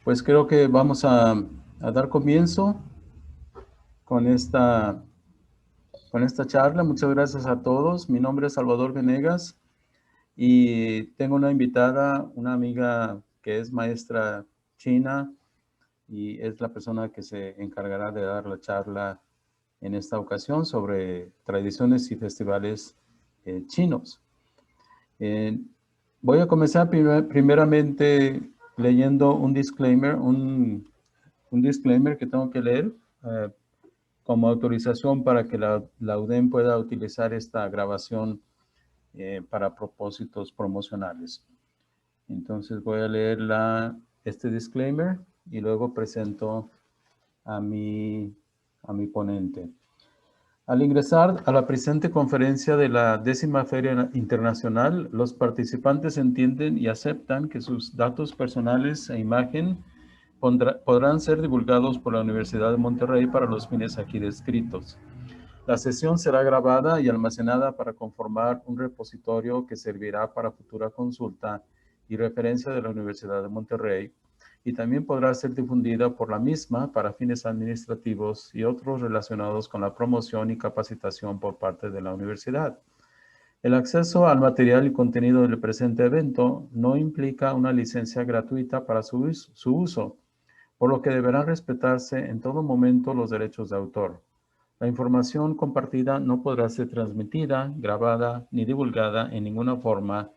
Pues creo que vamos a dar comienzo con esta charla. Muchas gracias a todos. Mi nombre es Salvador Venegas y tengo una invitada, una amiga que es maestra china y es la persona que se encargará de dar la charla en esta ocasión sobre tradiciones y festivales chinos. Voy a comenzar primeramente leyendo un disclaimer, un disclaimer que tengo que leer como autorización para que la UDEM pueda utilizar esta grabación para propósitos promocionales. Entonces voy a leer este disclaimer y luego presento a mi ponente. Al ingresar a la presente conferencia de la 10ª Feria Internacional, los participantes entienden y aceptan que sus datos personales e imagen podrán ser divulgados por la Universidad de Monterrey para los fines aquí descritos. La sesión será grabada y almacenada para conformar un repositorio que servirá para futura consulta y referencia de la Universidad de Monterrey, y también podrá ser difundida por la misma para fines administrativos y otros relacionados con la promoción y capacitación por parte de la universidad. El acceso al material y contenido del presente evento no implica una licencia gratuita para su uso, por lo que deberán respetarse en todo momento los derechos de autor. La información compartida no podrá ser transmitida, grabada ni divulgada en ninguna forma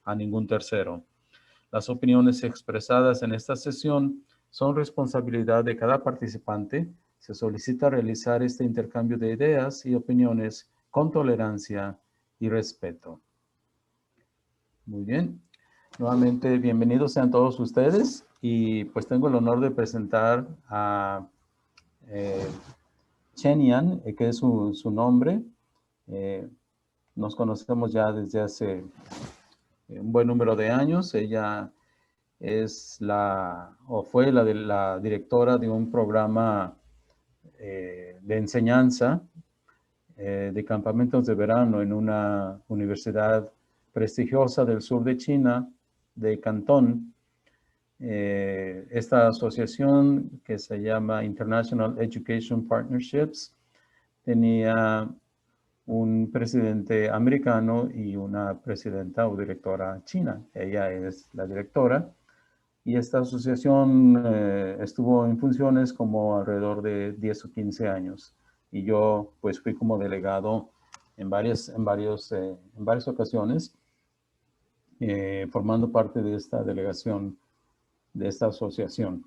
a ningún tercero. Las opiniones expresadas en esta sesión son responsabilidad de cada participante. Se solicita realizar este intercambio de ideas y opiniones con tolerancia y respeto. Muy bien. Nuevamente, bienvenidos sean todos ustedes. Y pues tengo el honor de presentar a Chen Yan, que es su nombre. Nos conocemos ya desde hace un buen número de años. Ella es fue la directora de un programa de enseñanza de campamentos de verano en una universidad prestigiosa del sur de China, de Cantón. Esta asociación, que se llama International Education Partnerships, tenía un presidente americano y una presidenta o directora china. Ella es la directora. Y esta asociación estuvo en funciones como alrededor de 10 o 15 años. Y yo pues fui como delegado en varias ocasiones, formando parte de esta delegación, de esta asociación.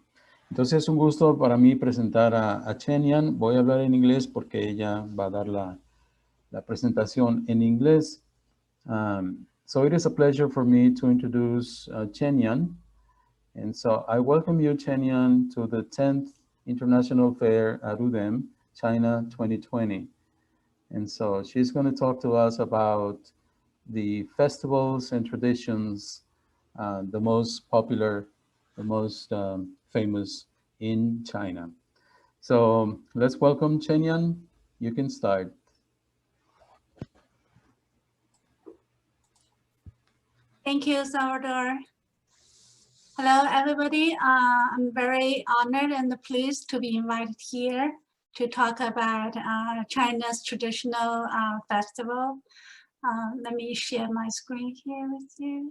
Entonces es un gusto para mí presentar a Chen Yan. Voy a hablar en inglés porque ella va a dar la presentación en inglés. So it is a pleasure for me to introduce Chen Yan. And so I welcome you, Chen Yan, to the 10th International Fair at UDEM, China 2020. And so she's going to talk to us about the festivals and traditions, the most popular, the most famous in China. So let's welcome Chen Yan. You can start. Thank you, Salvador. Hello, everybody. I'm very honored and pleased to be invited here to talk about China's traditional festival. Let me share my screen here with you.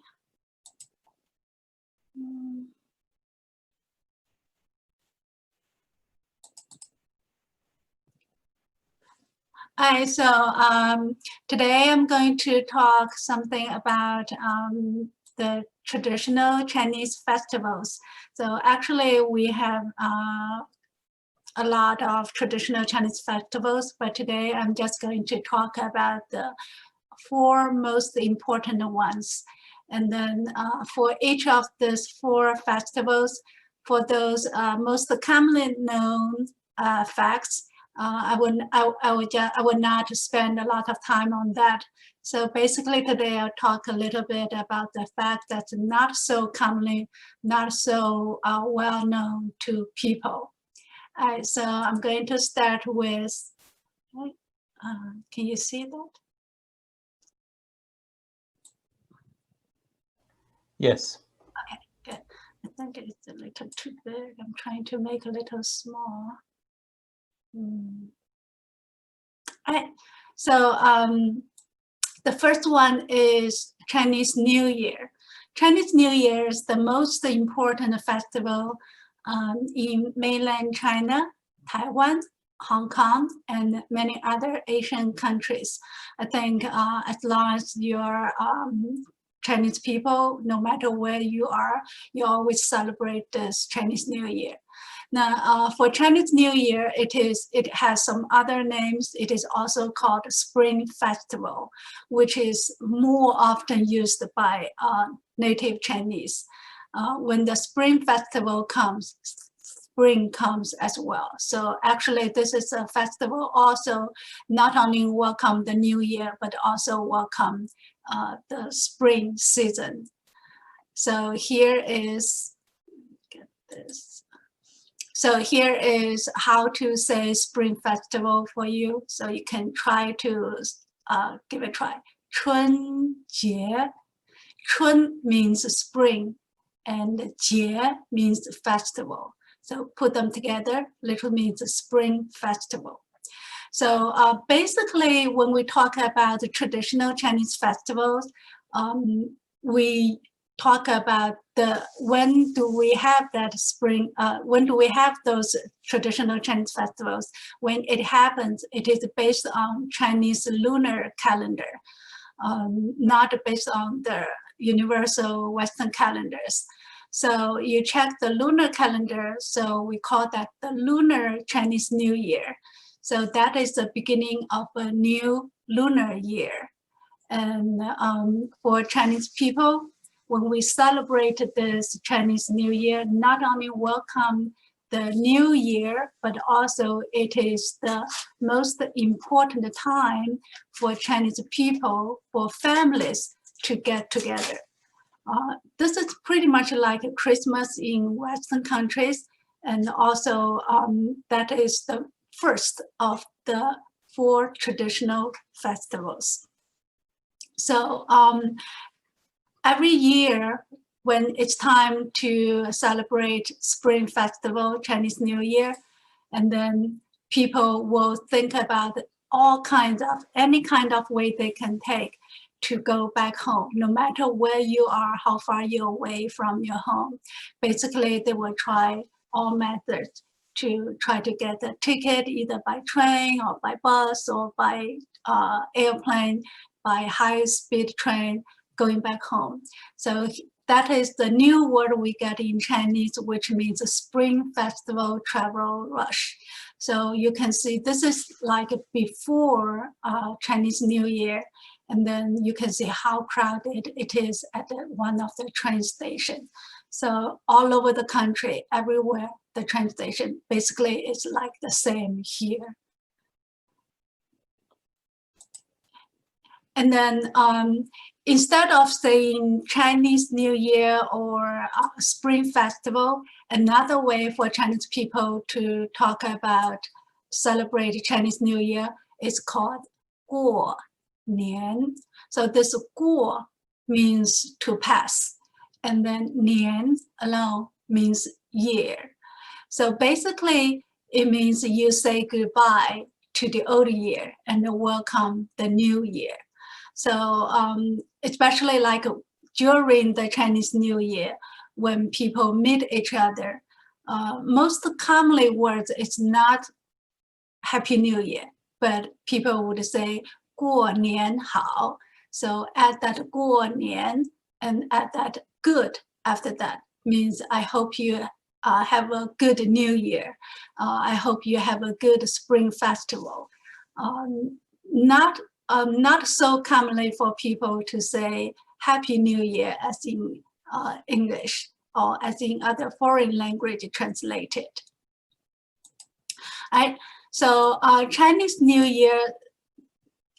Hi, so today I'm going to talk something about the traditional Chinese festivals. So actually we have a lot of traditional Chinese festivals, but today I'm just going to talk about the 4 most important ones. And then for each of these 4 festivals, for those most commonly known facts, I would not spend a lot of time on that. So basically today I'll talk a little bit about the fact that's not so commonly, not so well known to people. All right, so I'm going to start with, can you see that? Yes. Okay, good. I think it's like little too big. I'm trying to make a little small. Right. So the first one is Chinese New Year. Chinese New Year is the most important festival in mainland China, Taiwan, Hong Kong, and many other Asian countries. I think as long as you're Chinese people, no matter where you are, you always celebrate this Chinese New Year. Now, for Chinese New Year, it has some other names. It is also called Spring Festival, which is more often used by native Chinese. When the Spring Festival comes, spring comes as well. So actually, this is a festival also not only welcome the new year, but also welcome the spring season. So here is, get this. So here is how to say Spring Festival for you. So you can try to give it a try. 春节. 春 means spring and 节 means festival. So put them together, literally means spring festival. So basically, when we talk about the traditional Chinese festivals, we talk about when do we have that spring, when do we have those traditional Chinese festivals? When it happens, it is based on Chinese lunar calendar, not based on the universal Western calendars. So you check the lunar calendar, so we call that the lunar Chinese New Year. So that is the beginning of a new lunar year. And for Chinese people, when we celebrate this Chinese New Year, not only welcome the new year, but also it is the most important time for Chinese people, for families to get together. This is pretty much like Christmas in Western countries, and also that is the first of the 4 traditional festivals. So every year when it's time to celebrate Spring Festival, Chinese New Year, and then people will think about any kind of way they can take to go back home, no matter where you are, how far you're away from your home. Basically, they will try all methods to try to get a ticket either by train or by bus or by airplane, by high-speed train going back home. So that is the new word we get in Chinese, which means a Spring Festival travel rush. So you can see this is like before Chinese New Year. And then you can see how crowded it is at one of the train stations. So all over the country, everywhere, the train station basically is like the same here. And then instead of saying Chinese New Year or Spring Festival, another way for Chinese people to talk about celebrate Chinese New Year is called 过年. So this 过 means to pass, and then 年 alone means year. So basically, it means you say goodbye to the old year and welcome the new year. So especially like during the Chinese New Year, when people meet each other, most commonly words it's not Happy New Year, but people would say 过年好. So add that 过年 and add that good after that means I hope you have a good new year. I hope you have a good spring festival. Not so commonly for people to say Happy New Year as in English or as in other foreign language translated. Right? So Chinese New Year,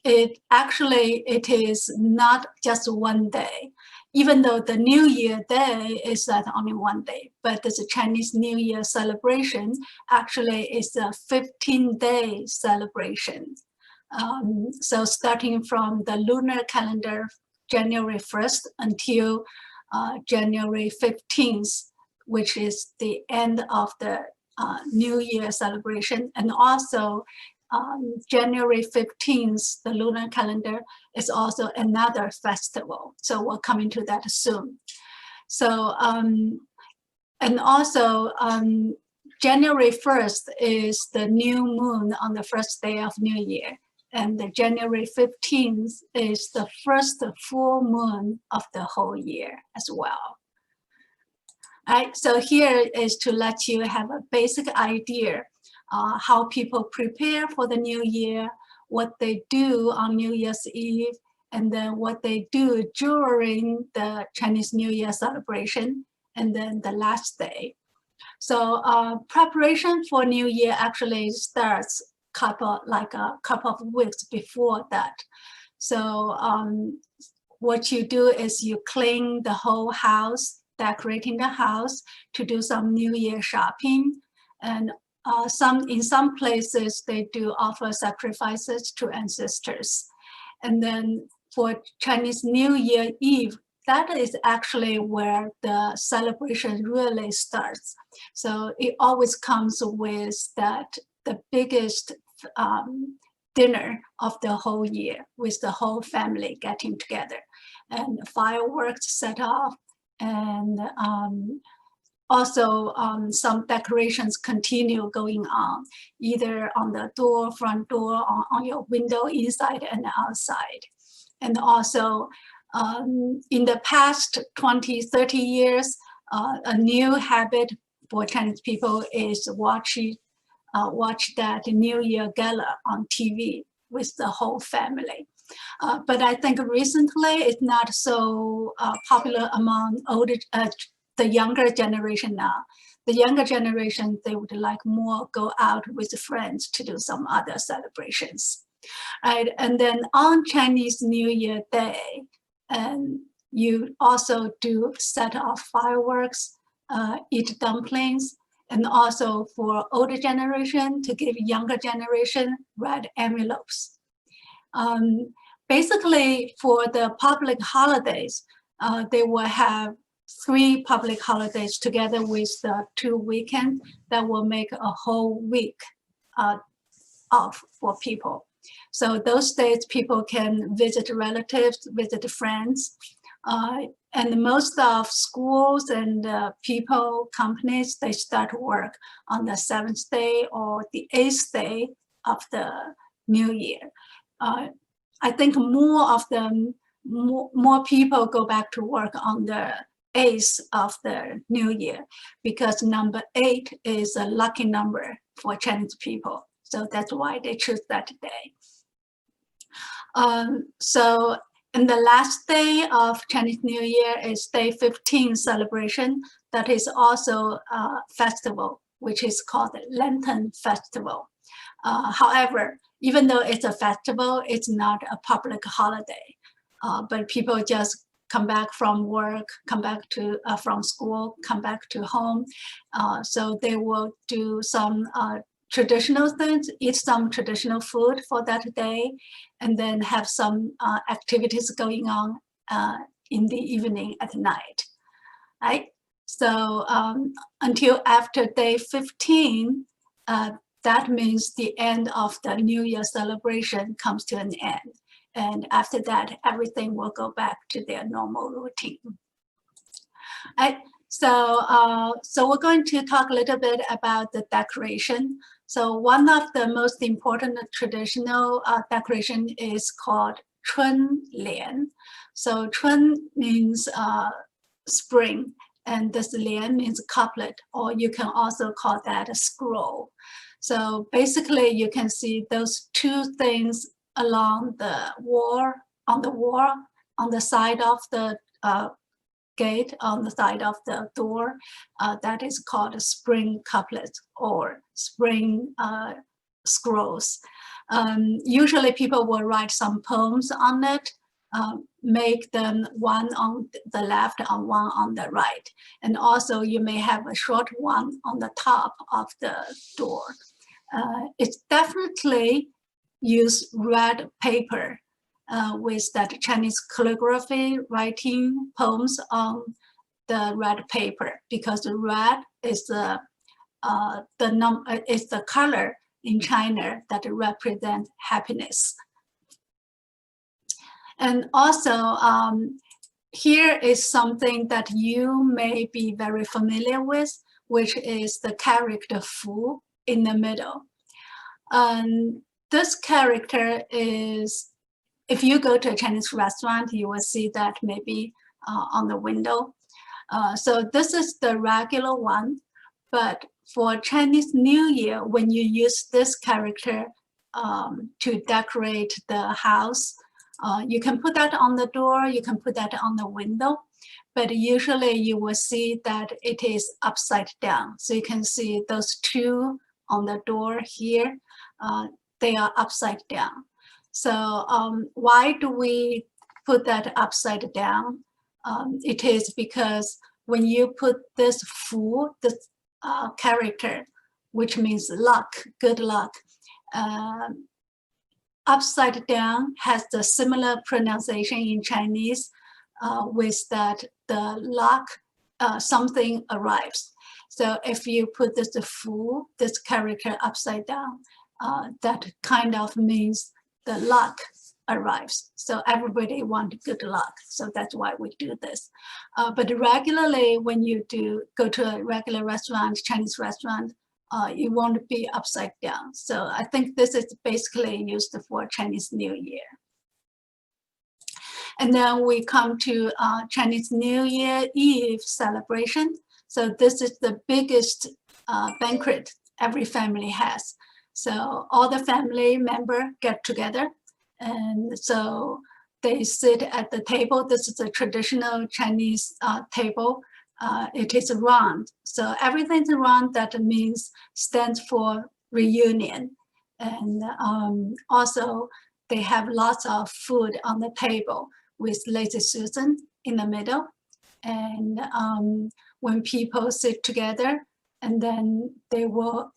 it is not just one day, even though the New Year Day is not only one day, but the Chinese New Year celebration actually is a 15-day celebration. So starting from the lunar calendar, January 1st until January 15th which is the end of the New Year celebration, and also January 15th, the lunar calendar, is also another festival. So we'll come into that soon. So, and also January 1st is the new moon on the first day of New Year. And the January 15th is the first full moon of the whole year as well. All right, so here is to let you have a basic idea how people prepare for the new year, what they do on New Year's Eve, and then what they do during the Chinese New Year celebration, and then the last day. So preparation for New Year actually starts like a couple of weeks before that. So what you do is you clean the whole house, decorating the house, to do some New Year shopping. And in some places, they do offer sacrifices to ancestors. And then for Chinese New Year Eve, that is actually where the celebration really starts. So it always comes with the biggest dinner of the whole year, with the whole family getting together, and fireworks set off, and also some decorations continue going on, either on the door, front door, or on your window inside and outside. And also in the past 20, 30 years, a new habit for Chinese people is watch that New Year gala on TV with the whole family. But I think recently it's not so popular among the younger generation now. The younger generation, they would like more go out with friends to do some other celebrations. Right? And then on Chinese New Year Day, you also do set off fireworks, eat dumplings, and also for older generation to give younger generation red envelopes. Basically, for the public holidays, they will have 3 public holidays together with the 2 weekends that will make a whole week off for people. So those days people can visit relatives, visit friends, and most of schools and people, companies, they start work on the 7th day or the 8th day of the New Year. I think more people go back to work on the 8th of the New Year, because number 8 is a lucky number for Chinese people. So that's why they choose that day. So, and the last day of Chinese New Year is day 15 celebration. That is also a festival, which is called the Lantern Festival. However, even though it's a festival, it's not a public holiday. But people just come back from work, come back to from school, come back to home. So they will do some traditional things, eat some traditional food for that day, and then have some activities going on in the evening at night, right? So until after day 15, that means the end of the New Year celebration comes to an end. And after that, everything will go back to their normal routine. Right? So, so we're going to talk a little bit about the decoration. So one of the most important traditional decoration is called Chun Lian. So Chun means spring, and this Lian means couplet, or you can also call that a scroll. So basically, you can see those 2 things along the wall, on the side of the gate, on the side of the door. That is called a spring couplet or spring scrolls. Usually people will write some poems on it, make them one on the left and one on the right. And also you may have a short one on the top of the door. It's definitely use red paper with that Chinese calligraphy, writing poems on the red paper, because the red is the color in China that represents happiness. And also, here is something that you may be very familiar with, which is the character Fu in the middle. This character is, if you go to a Chinese restaurant, you will see that maybe on the window. So this is the regular one, but for Chinese New Year, when you use this character to decorate the house, you can put that on the door, you can put that on the window, but usually you will see that it is upside down. So you can see those two on the door here, they are upside down. So why do we put that upside down? It is because when you put this Fu, this character, which means luck, good luck, upside down has the similar pronunciation in Chinese with that the luck, something arrives. So if you put this Fu, this character upside down, that kind of means the luck arrives. So everybody wants good luck. So that's why we do this. But regularly, when you go to a regular restaurant, Chinese restaurant, it won't be upside down. So I think this is basically used for Chinese New Year. And then we come to Chinese New Year Eve celebration. So this is the biggest banquet every family has. So all the family members get together, and so they sit at the table. This is a traditional Chinese table. It is round. So everything's round, that means stands for reunion. And also they have lots of food on the table with Lazy Susan in the middle. And when people sit together, and then they will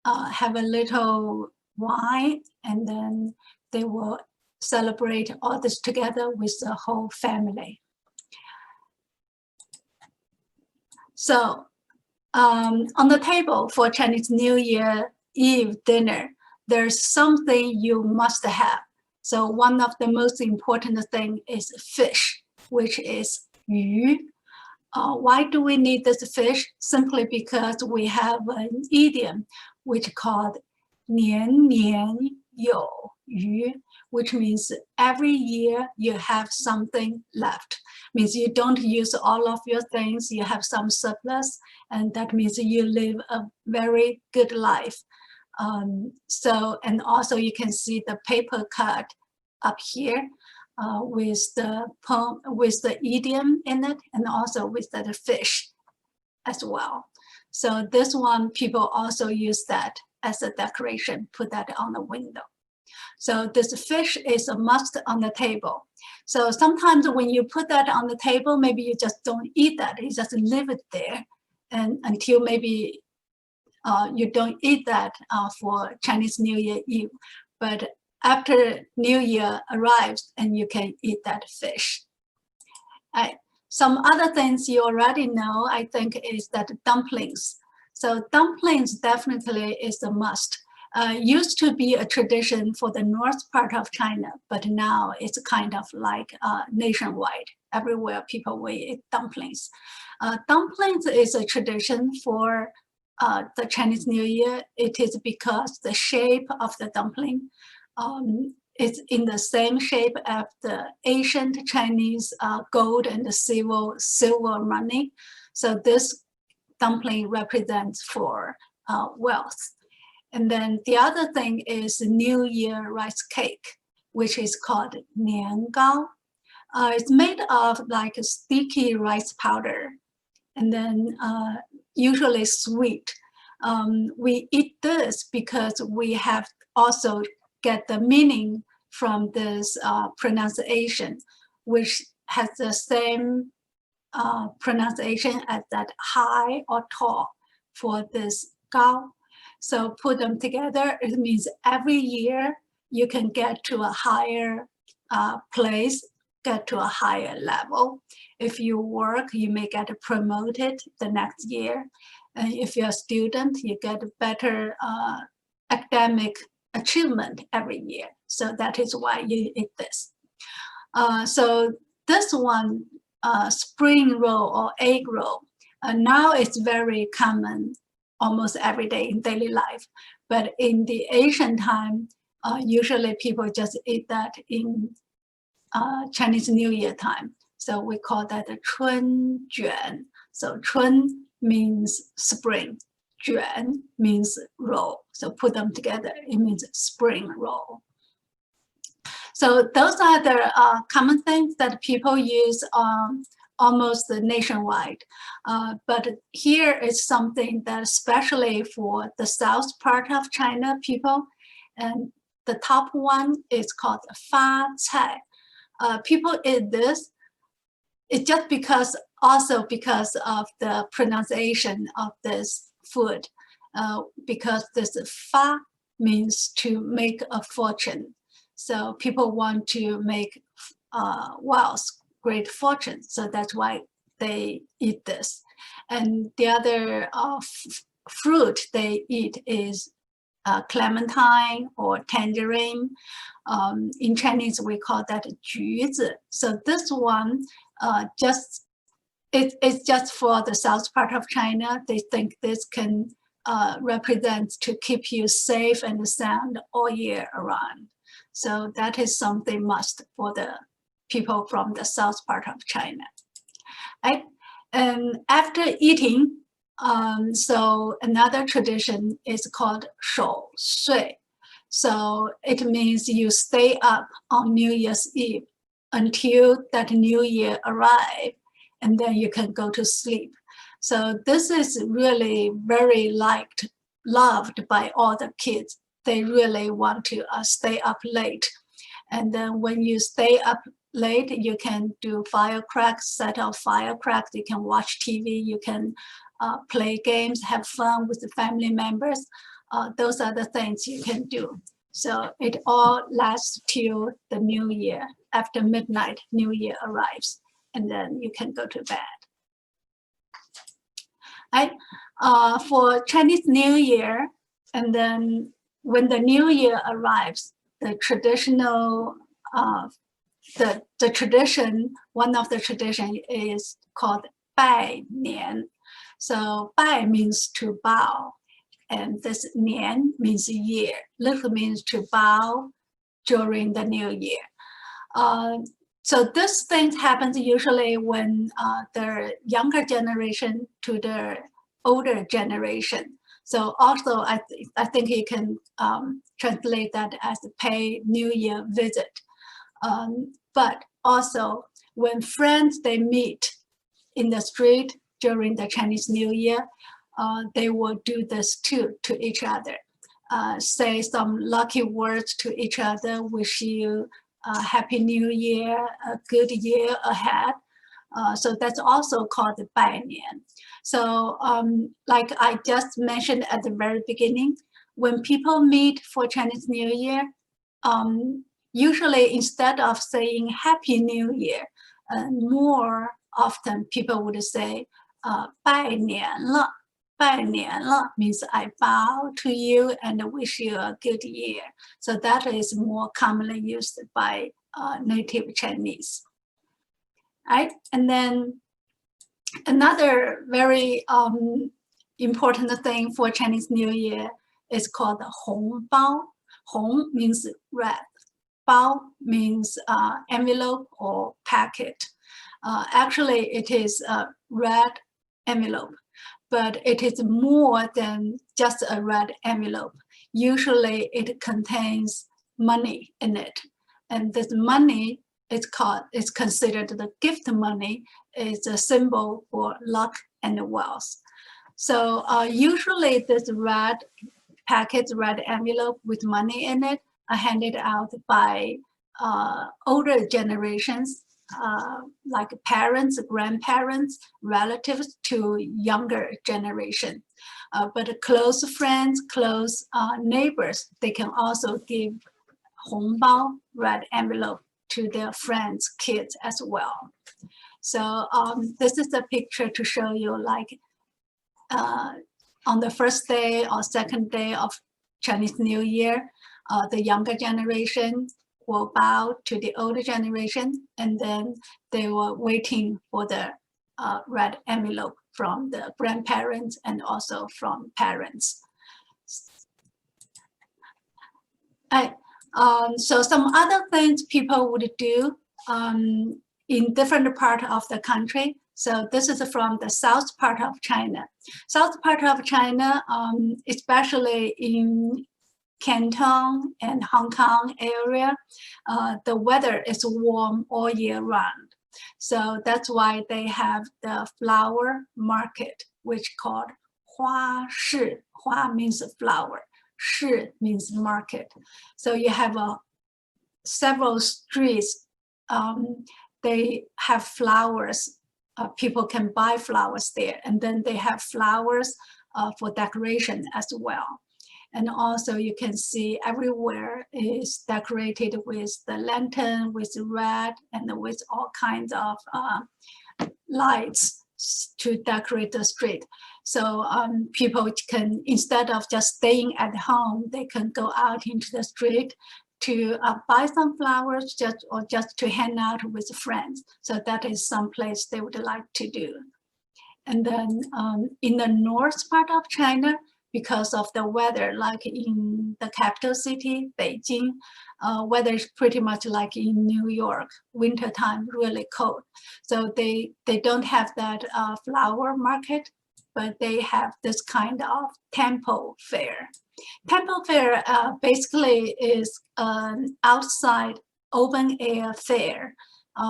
have a little wine, and then they will celebrate all this together with the whole family. So on the table for Chinese New Year Eve dinner, there's something you must have. So one of the most important thing is fish, which is yu. Why do we need this fish? Simply because we have an idiom which called 年年有余, which means every year you have something left. Means you don't use all of your things, you have some surplus, and that means you live a very good life. And also you can see the paper cut up here with the idiom in it, and also with the fish as well. So this one, people also use that as a decoration, put that on the window. So this fish is a must on the table. So sometimes when you put that on the table, maybe you just don't eat that, you just leave it there, and until maybe you don't eat that for Chinese New Year Eve. But after New Year arrives, and you can eat that fish. Some other things you already know, I think, is that dumplings. So dumplings definitely is a must. Used to be a tradition for the north part of China, but now it's kind of like nationwide. Everywhere people will eat dumplings. Dumplings is a tradition for the Chinese New Year. It is because the shape of the dumpling is in the same shape as the ancient Chinese gold and the silver money. So this dumpling represents for wealth. And then the other thing is New Year rice cake, which is called niangao. It's made of like a sticky rice powder, and then usually sweet. We eat this because we have also get the meaning from this pronunciation, which has the same pronunciation as that high or tall for this gao. So put them together, it means every year you can get to a higher place get to a higher level. If you work, you may get promoted the next year. And if you're a student, you get better academic achievement every year. So that is why you eat this. So this one, spring roll or egg roll, now it's very common almost every day in daily life. But in the Asian time, usually people just eat that in Chinese New Year time. So we call that a 春卷. So 春 means spring, 卷 means roll. So put them together, it means spring roll. So those are the common things that people use almost nationwide. But here is something that especially for the south part of China people, and the top one is called fa cai. People eat this. It's just because of the pronunciation of this food, because this fa means to make a fortune. So people want to make wealth, great fortune. So that's why they eat this. And the other fruit they eat is clementine or tangerine. In Chinese, we call that 橘子. So this one, it's just for the south part of China. They think this can represent to keep you safe and sound all year around. So that is something must for the people from the south part of China. Right? And after eating, so another tradition is called 守岁. So it means you stay up on New Year's Eve until that New Year arrives, and then you can go to sleep. So this is really very loved by all the kids. They really want to stay up late. And then when you stay up late, you can do firecrackers, set off firecrackers, you can watch TV, you can play games, have fun with the family members. Those are the things you can do. So it all lasts till the New Year. After midnight, New Year arrives, and then you can go to bed. Right? For Chinese New Year, and then when the New Year arrives, the traditional, the tradition, one of the tradition is called 拜年. So 拜 means to bow, and this 年 means year. Little means to bow during the New Year. So this thing happens usually when the younger generation to the older generation. So also I think you can translate that as a pay New Year visit. But also when friends, they meet in the street during the Chinese New Year, they will do this too to each other. Say some lucky words to each other, wish you a happy New Year, a good year ahead. So that's also called the 拜年. So like I just mentioned at the very beginning, when people meet for Chinese New Year, usually instead of saying Happy New Year, more often people would say 拜年了. 拜年了 means I bow to you and wish you a good year. So that is more commonly used by native Chinese. Right? And then another very important thing for Chinese New Year is called the 红包. 红 means red. 包 means envelope or packet. Actually, it is a red envelope, but it is more than just a red envelope. Usually, it contains money in it, and this money is considered the gift money. Is a symbol for luck and wealth. So usually, this red packet, red envelope with money in it, are handed out by older generations, like parents, grandparents, relatives to younger generation. But close friends, close neighbors, they can also give 红包, red envelope to their friends' kids as well. So this is a picture to show you like on the first day or second day of Chinese New Year, the younger generation will bow to the older generation, and then they were waiting for the red envelope from the grandparents and also from parents. So some other things people would do in different part of the country. So this is from the south part of China. South part of China, especially in Canton and Hong Kong area, the weather is warm all year round. So that's why they have the flower market, which called Hua Shi. Hua means flower, Shi means market. So you have several streets. They have flowers. People can buy flowers there, and then they have flowers for decoration as well. And also you can see everywhere is decorated with the lantern, with red, and with all kinds of lights to decorate the street. So people can, instead of just staying at home, they can go out into the street to buy some flowers or just to hang out with friends. So that is some place they would like to do. And then in the north part of China, because of the weather, like in the capital city, Beijing, weather is pretty much like in New York, wintertime, really cold. So they don't have that flower market, but they have this kind of temple fair. Temple fair basically is an outside open air fair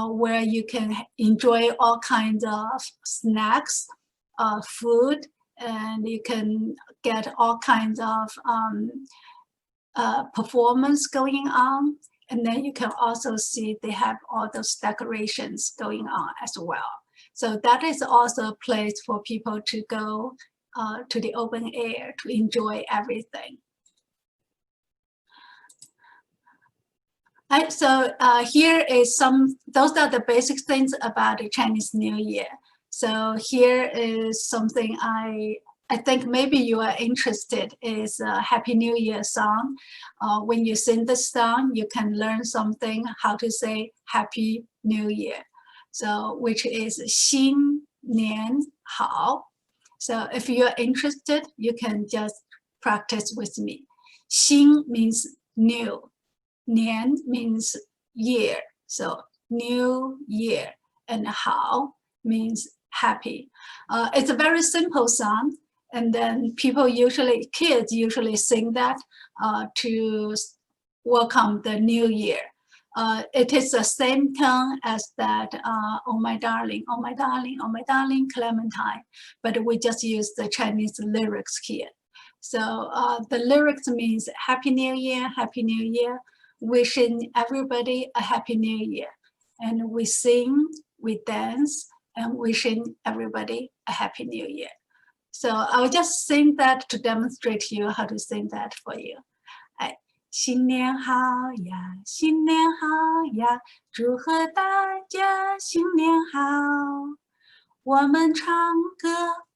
where you can enjoy all kinds of snacks, food, and you can get all kinds of performance going on. And then you can also see they have all those decorations going on as well. So that is also a place for people to go to the open air to enjoy everything. So here is those are the basic things about the Chinese New Year. So here is something I think maybe you are interested is a Happy New Year song. When you sing this song, you can learn something how to say Happy New Year. So which is 新年好. So if you're interested, you can just practice with me. 新 means new. 年 means year. So new year. And 好 means happy. It's a very simple song. And then kids usually sing that to welcome the new year. It is the same tone as that, oh my darling, oh my darling, oh my darling, Clementine, but we just use the Chinese lyrics here. So the lyrics means Happy New Year, wishing everybody a Happy New Year. And we sing, we dance, and wishing everybody a Happy New Year. So I will just sing that to demonstrate to you how to sing that for you. 新年好呀，新年好呀，祝贺大家新年好。我们唱歌，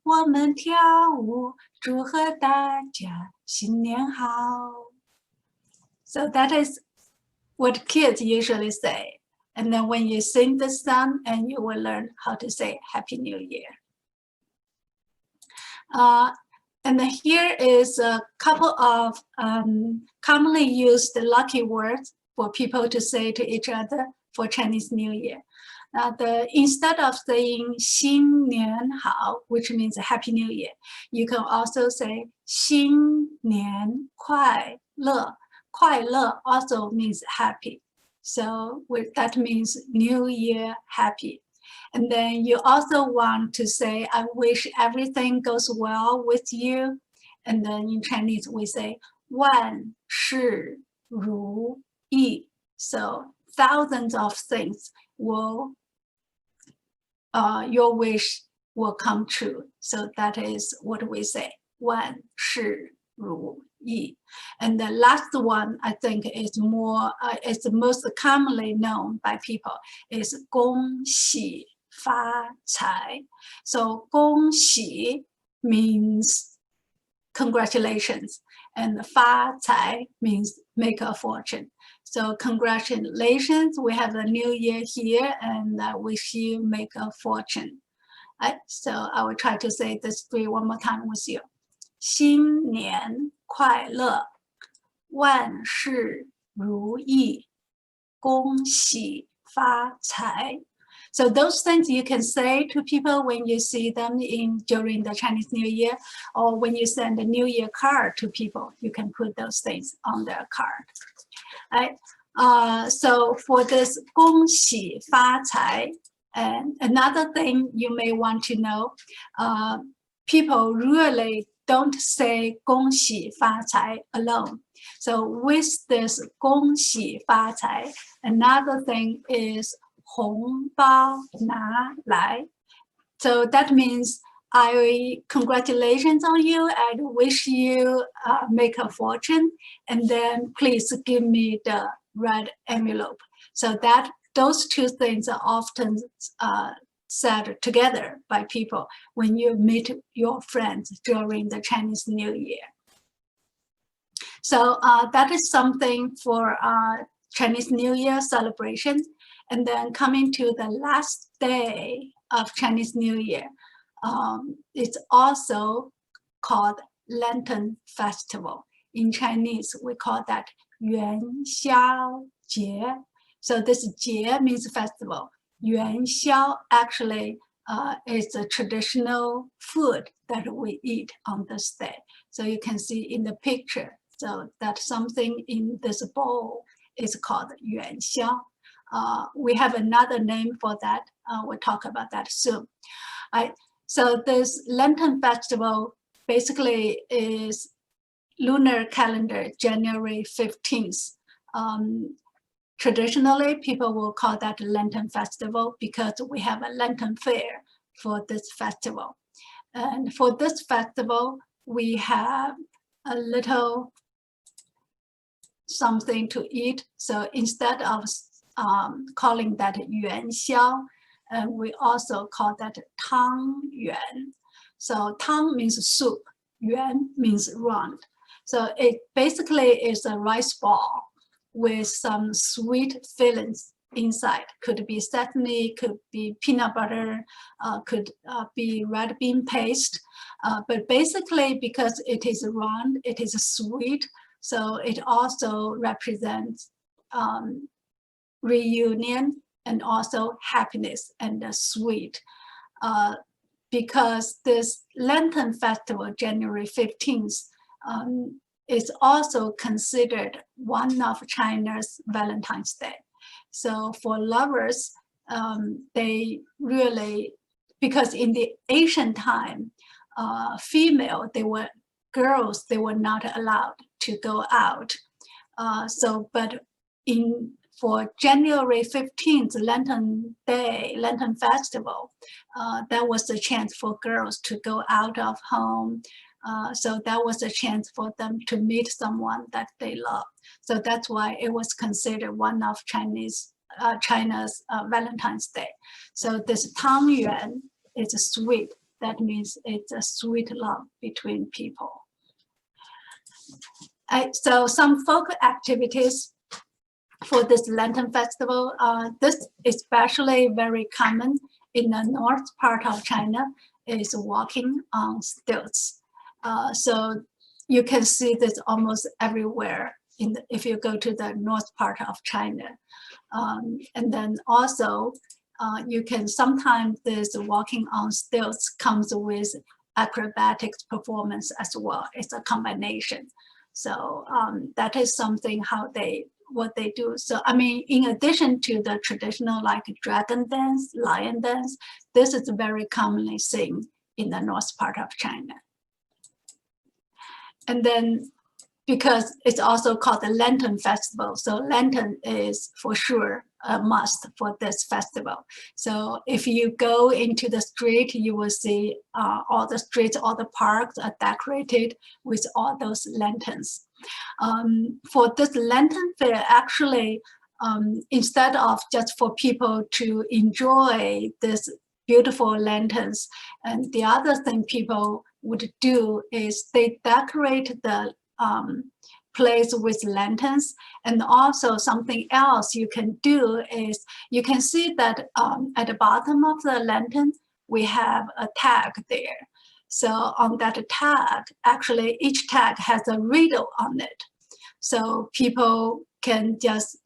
我们跳舞，祝贺大家新年好。So that is what kids usually say. And then when you sing this song, and you will learn how to say Happy New Year. And then here is a couple of commonly used lucky words for people to say to each other for Chinese New Year. Instead of saying 新年好, which means Happy New Year, you can also say 新年快乐. 快乐 also means happy. So that means New Year happy. And then you also want to say, I wish everything goes well with you. And then in Chinese, we say, 万事如意. So thousands of things will, your wish will come true. So that is what we say, 万事如意. And the last one, I think, is more, is the most commonly known by people, is 恭喜发财. So 恭喜 means congratulations, and 发财 means make a fortune. So congratulations, we have a new year here, and I wish you make a fortune. So I will try to say this three one more time with you. 新年快乐，万事如意，恭喜发财. So those things you can say to people when you see them during the Chinese New Year, or when you send a New Year card to people, you can put those things on their card. Right? So for this 恭喜发财, and another thing you may want to know, people really don't say 恭喜发财 alone. So with this 恭喜发财, another thing is 红包拿来. So that means congratulations on you, I wish you make a fortune, and then please give me the red envelope. So that those two things are often said together by people when you meet your friends during the Chinese New Year. So that is something for Chinese New Year celebration. And then coming to the last day of Chinese New Year, it's also called Lantern Festival. In Chinese, we call that 元宵节. So this 节 means festival. 元宵 actually is a traditional food that we eat on this day. So you can see in the picture, so that something in this bowl is called 元宵. We have another name for that. We'll talk about that soon. So this Lantern Festival basically is lunar calendar, January 15th. Traditionally, people will call that Lantern Festival because we have a Lantern Fair for this festival. And for this festival, we have a little something to eat. So instead of calling that 元宵, we also call that 汤圆. So 汤 means soup, 圆 means round. So it basically is a rice ball with some sweet fillings inside. Could be sesame, could be peanut butter, could be red bean paste. But basically, because it is round, it is sweet, so it also represents reunion and also happiness and sweet. Because this Lantern Festival, January 15th, is also considered one of China's Valentine's Day. So for lovers, they really, because in the ancient time, girls, they were not allowed to go out. But for January 15th, Lantern Day, Lantern Festival, that was a chance for girls to go out of home. So that was a chance for them to meet someone that they love. So that's why it was considered one of China's Valentine's Day. So this 汤圆 is sweet. That means it's a sweet love between people. So some folk activities for this Lantern Festival, this especially very common in the north part of China, is walking on stilts. So you can see this almost everywhere if you go to the north part of China. And then also, you can sometimes this walking on stilts comes with acrobatics performance as well. It's a combination. So that is something what they do. So I mean, in addition to the traditional like dragon dance, lion dance, this is very commonly seen in the north part of China. And then because it's also called the Lantern Festival, so lantern is for sure a must for this festival. So if you go into the street, you will see all the streets, all the parks are decorated with all those lanterns. For this lantern fair, actually, instead of just for people to enjoy this beautiful lanterns, and the other thing people would do is they decorate the place with lanterns. And also something else you can do is you can see that at the bottom of the lantern, we have a tag there. So on that tag, actually each tag has a riddle on it. So people can just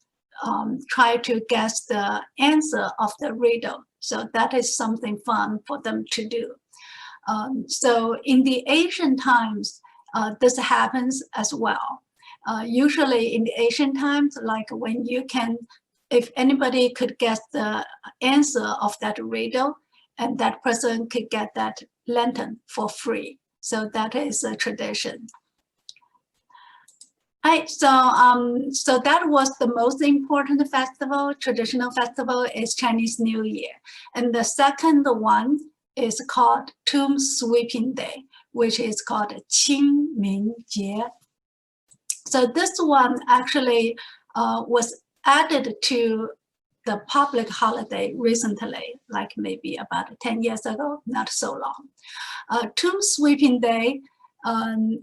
try to guess the answer of the riddle. So that is something fun for them to do. So in the ancient times, this happens as well. Usually in the ancient times, like when you can, if anybody could guess the answer of that riddle, and that person could get that lantern for free. So that is a tradition. So that was the most important festival, traditional festival is Chinese New Year. And the second one is called Tomb Sweeping Day, which is called Qingmingjie. So this one actually was added to the public holiday recently, like maybe about 10 years ago, not so long. Tomb Sweeping Day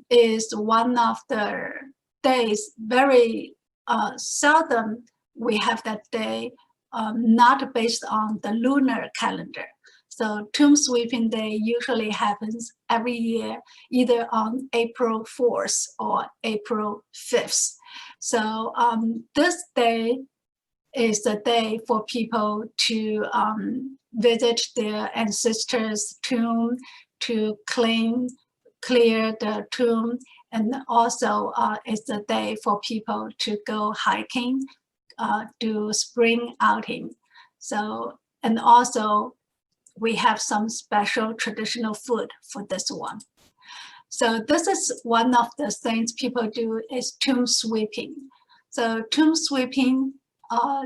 is one of the days, very seldom we have that day not based on the lunar calendar. So Tomb Sweeping Day usually happens every year, either on April 4th or April 5th. So this day is the day for people to visit their ancestors' tomb, to clear the tomb, and also it's the day for people to go hiking, do spring outing. So, and also we have some special traditional food for this one. So this is one of the things people do is tomb sweeping. So tomb sweeping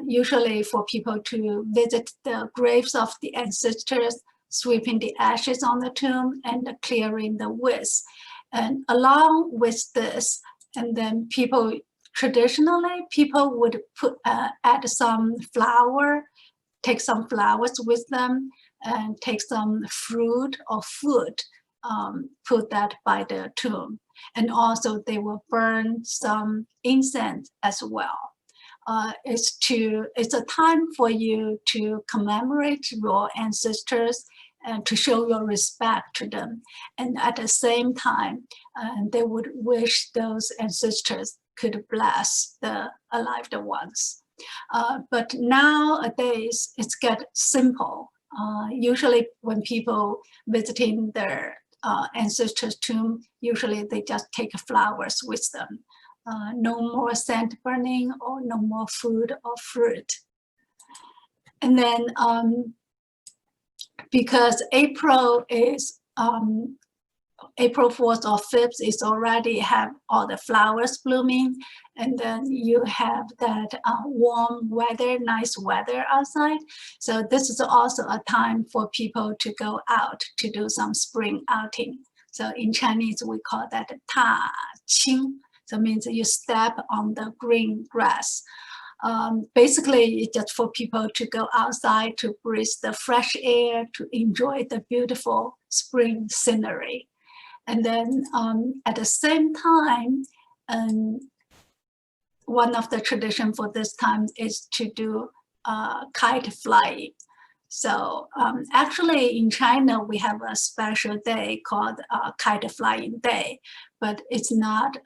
usually for people to visit the graves of the ancestors, sweeping the ashes on the tomb and clearing the waste. And along with this, and then traditionally people would add some flour, take some flowers with them, and take some fruit or food, put that by the tomb. And also they will burn some incense as well. It's a time for you to commemorate your ancestors and to show your respect to them. And at the same time, they would wish those ancestors could bless the alive ones. But nowadays, it's get simple. Usually when people visiting their ancestors' tomb, usually they just take flowers with them. No more scent burning or no more food or fruit. And then because April is April 4th or 5th is already have all the flowers blooming, and then you have that warm weather, nice weather outside. So this is also a time for people to go out to do some spring outing. So in Chinese, we call that Ta Qing. So it means you step on the green grass. Basically, it's just for people to go outside to breathe the fresh air, to enjoy the beautiful spring scenery. And then at the same time, one of the traditions for this time is to do kite flying. So actually in China, we have a special day called Kite Flying Day, but it's not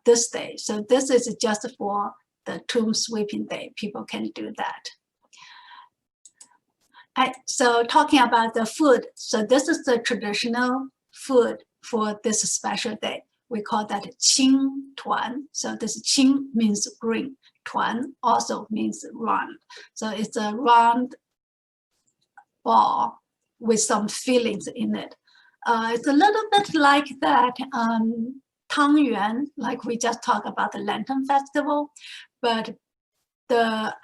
this day. So this is just for the tomb sweeping day. People can do that. So talking about the food, so this is the traditional food for this special day. We call that Qing Tuan. So this Qing means green. Tuan also means round. So it's a round ball with some fillings in it. It's a little bit like that tangyuan, like we just talked about the Lantern Festival, but the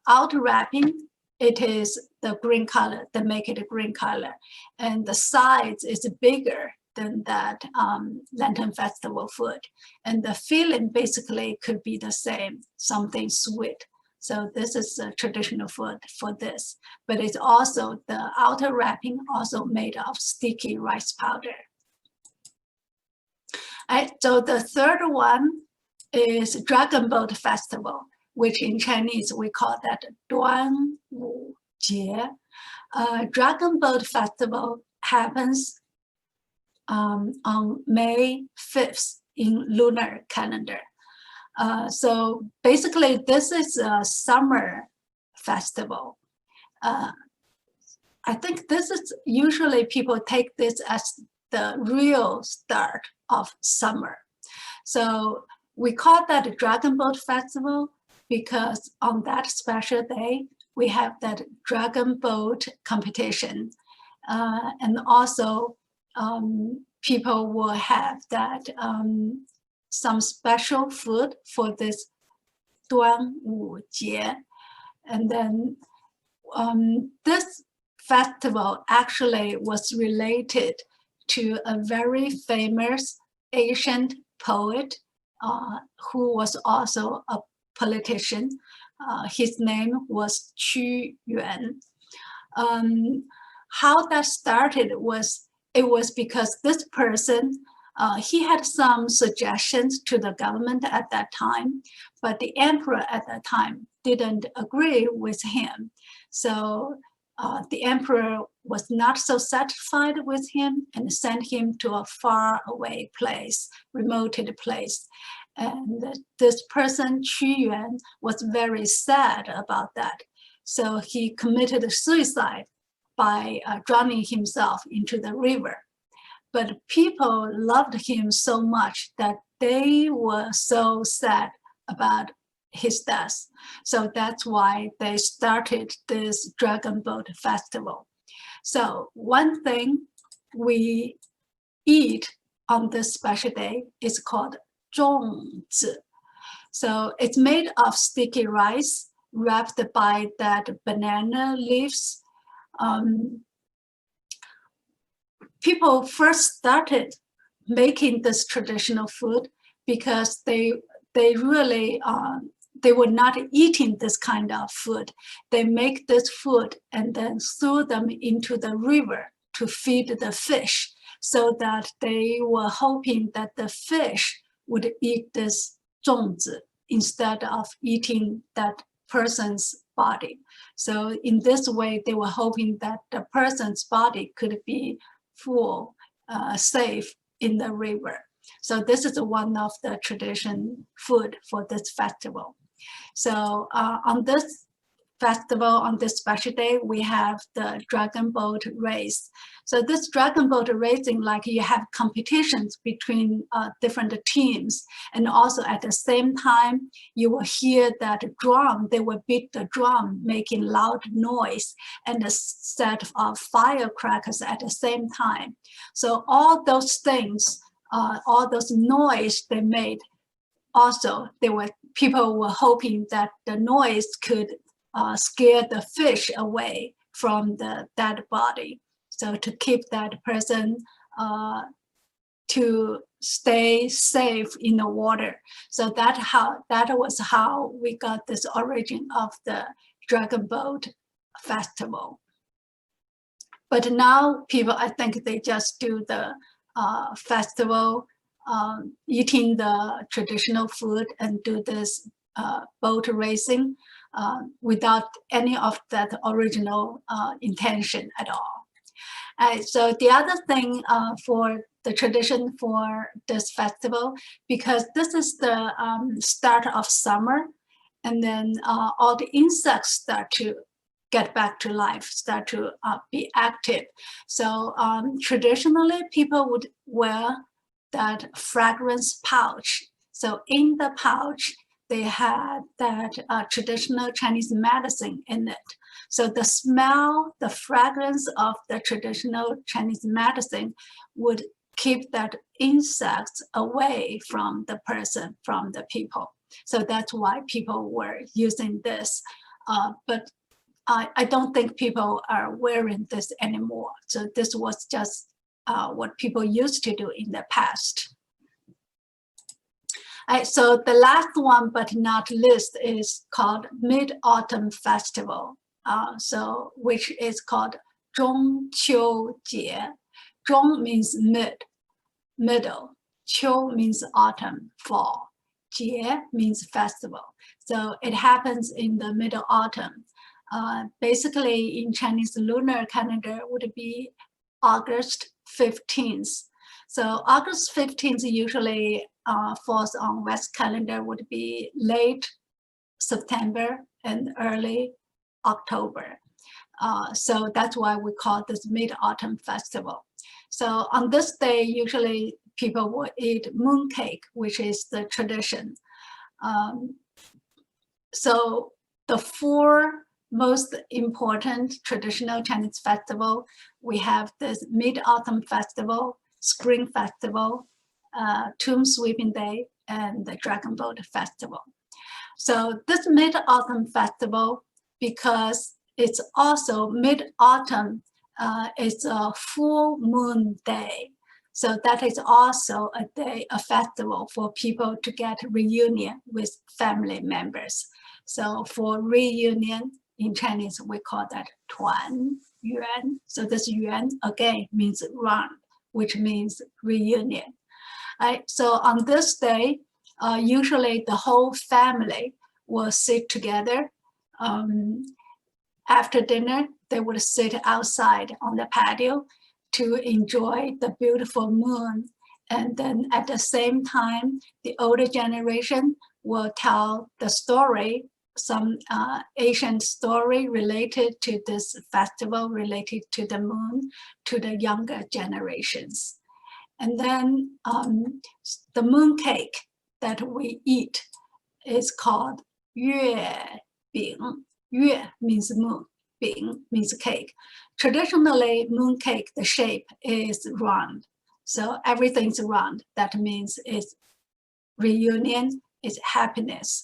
outer wrapping, it is the green color, they make it a green color. And the sides is bigger than that Lantern Festival food. And the filling basically could be the same, something sweet. So this is a traditional food for this. But it's also, the outer wrapping also made of sticky rice powder. So the third one is Dragon Boat Festival, which in Chinese we call that 端午节. Dragon Boat Festival happens on May 5th in lunar calendar. So basically this is a summer festival. I think this is usually people take this as the real start of summer. So we call that a Dragon Boat Festival because on that special day, we have that dragon boat competition. And also people will have that some special food for this 端午节. And then this festival actually was related to a very famous ancient poet who was also a politician. His name was Qu Yuan. How that started was, it was because this person, he had some suggestions to the government at that time, but the emperor at that time didn't agree with him. So the emperor was not so satisfied with him and sent him to a far away place, remoted place. And this person, Qu Yuan, was very sad about that. So he committed suicide by drowning himself into the river. But people loved him so much that they were so sad about his death. So that's why they started this Dragon Boat Festival. So one thing we eat on this special day is called 粽子. So it's made of sticky rice wrapped by that banana leaves. People first started making this traditional food because they really they were not eating this kind of food. They make this food and then threw them into the river to feed the fish, so that they were hoping that the fish would eat this 粽子 instead of eating that person's body. So in this way, they were hoping that the person's body could be full, safe in the river. So this is one of the tradition food for this festival. So on this festival, on this special day, we have the dragon boat race. So this dragon boat racing, like you have competitions between different teams, and also at the same time, you will hear that drum, they will beat the drum, making loud noise, and a set of firecrackers at the same time. So all those things, all those noise they made, also people were hoping that the noise could scare the fish away from the dead body. So to keep that person to stay safe in the water. So that was how we got this origin of the Dragon Boat Festival. But now people, I think they just do the festival, eating the traditional food and do this boat racing without any of that original intention at all. So the other thing for the tradition for this festival, because this is the start of summer, and then all the insects start to get back to life, start to be active. So traditionally, people would wear that fragrance pouch. So in the pouch, they had that traditional Chinese medicine in it. So the smell, the fragrance of the traditional Chinese medicine would keep that insects away from the person, from the people. So that's why people were using this. But I don't think people are wearing this anymore. So this was just what people used to do in the past. So the last one, but not least, is called Mid-Autumn Festival. Which is called 中秋节. 中 means middle. 秋 means autumn, fall. 节 means festival. So it happens in the middle autumn. Basically, in Chinese lunar calendar would be August 15th. So August 15th usually falls on West calendar, would be late September and early October. So that's why we call this Mid-Autumn Festival. So on this day, usually people will eat mooncake, which is the tradition. So the 4 most important traditional Chinese festival, we have this Mid-Autumn Festival, Spring Festival, Tomb Sweeping Day, and the Dragon Boat Festival. So this Mid-Autumn Festival, because it's also mid-autumn, it's a full moon day. So that is also a day, a festival for people to get reunion with family members. So for reunion in Chinese, we call that 团圆. So this yuan again means round, which means reunion. So on this day, usually the whole family will sit together. After dinner, they would sit outside on the patio to enjoy the beautiful moon. And then at the same time, the older generation will tell the story, some ancient story related to this festival, related to the moon, to the younger generations. And then the mooncake that we eat is called 月饼. 月 means moon, 饼 means cake. Traditionally, mooncake, the shape is round. So everything's round. That means it's reunion, it's happiness.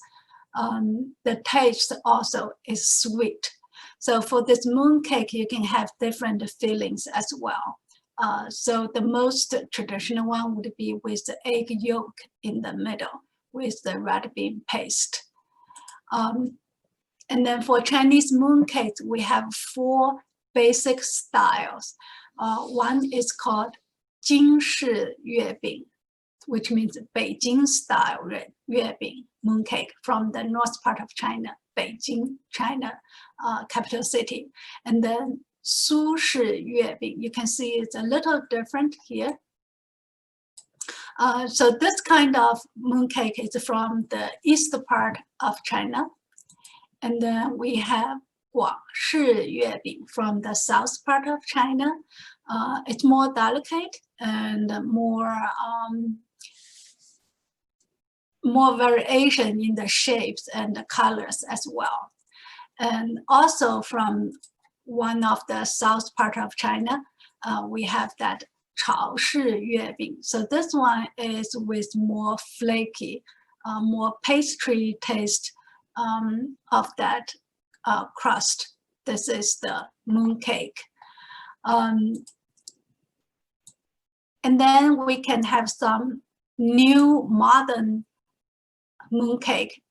The taste also is sweet. So for this mooncake, you can have different feelings as well. So the most traditional one would be with the egg yolk in the middle with the red bean paste. And then for Chinese mooncakes, we have 4 basic styles. One is called 京式月饼, which means Beijing style 月饼, mooncake from the north part of China, Beijing, China, capital city. And then 苏式月饼, you can see it's a little different here. So this kind of mooncake is from the east part of China. And then we have 广式月饼 from the south part of China. It's more delicate and more variation in the shapes and the colors as well. And also from one of the south part of China, we have that 潮式月饼. So this one is with more flaky, more pastry taste of that crust. This is the mooncake. And then we can have some new modern mooncake,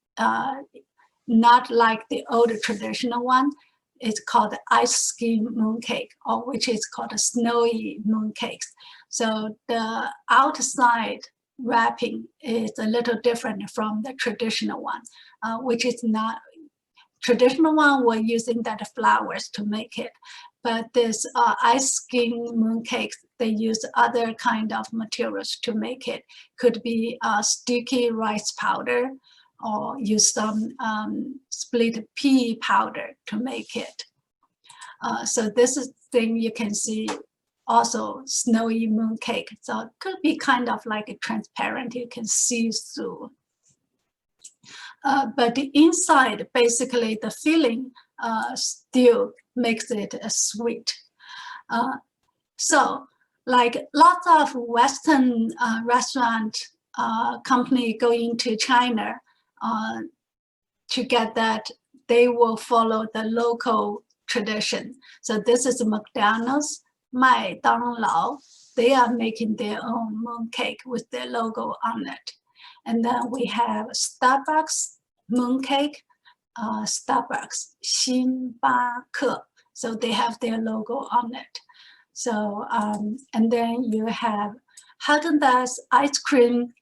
not like the old traditional one. It's called ice skim mooncake, or which is called a snowy mooncakes. So the outside wrapping is a little different from the traditional one, which is not traditional one. We're using that flowers to make it, but this ice skim mooncakes, they use other kind of materials to make it. Could be sticky rice powder, or use some split pea powder to make it. So this is thing you can see also snowy mooncake. So it could be kind of like a transparent, you can see through. But the inside, basically the filling still makes it sweet. So like lots of Western restaurant company going to China, to get that they will follow the local tradition. So this is McDonald's, 麦当劳. They are making their own mooncake with their logo on it. And then we have Starbucks mooncake, Starbucks, 星巴克. So they have their logo on it. So, and then you have Haagen-Dazs ice cream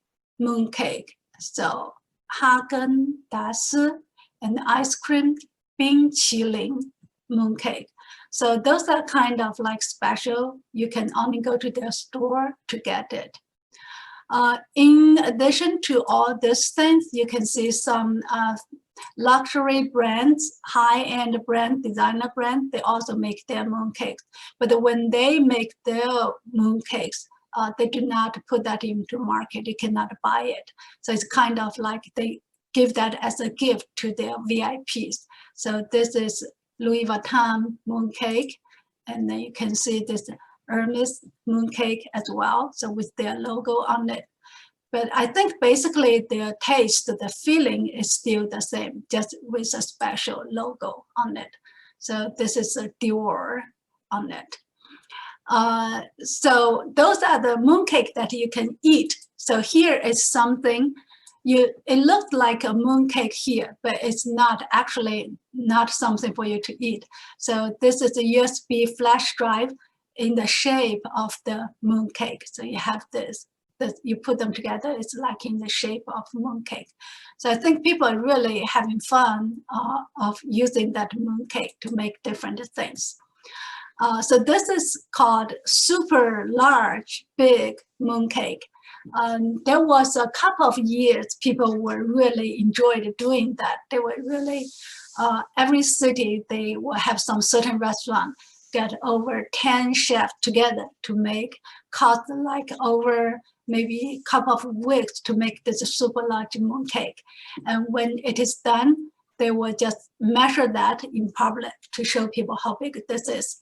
mooncake. So Haagen-Dazs and ice cream 冰淇淋 mooncake. So those are kind of like special. You can only go to their store to get it. In addition to all these things, you can see some luxury brands, high-end brand, designer brand, they also make their mooncakes. But when they make their mooncakes, they do not put that into market. You cannot buy it. So it's kind of like they give that as a gift to their VIPs. So this is Louis Vuitton mooncake. And then you can see this Hermes mooncake as well. So with their logo on it. But I think basically their taste, the feeling is still the same, just with a special logo on it. So this is a Dior on it. So those are the mooncake that you can eat. So here is something, it looked like a mooncake here, but it's not actually not something for you to eat. So this is a USB flash drive in the shape of the mooncake. So you have this, you put them together, it's like in the shape of mooncake. So I think people are really having fun of using that mooncake to make different things. So this is called super large, big mooncake. There was a couple of years people were really enjoyed doing that. They were really, every city, they will have some certain restaurant get over 10 chefs together to make, cost like over maybe a couple of weeks to make this super large mooncake. And when it is done, they will just measure that in public to show people how big this is.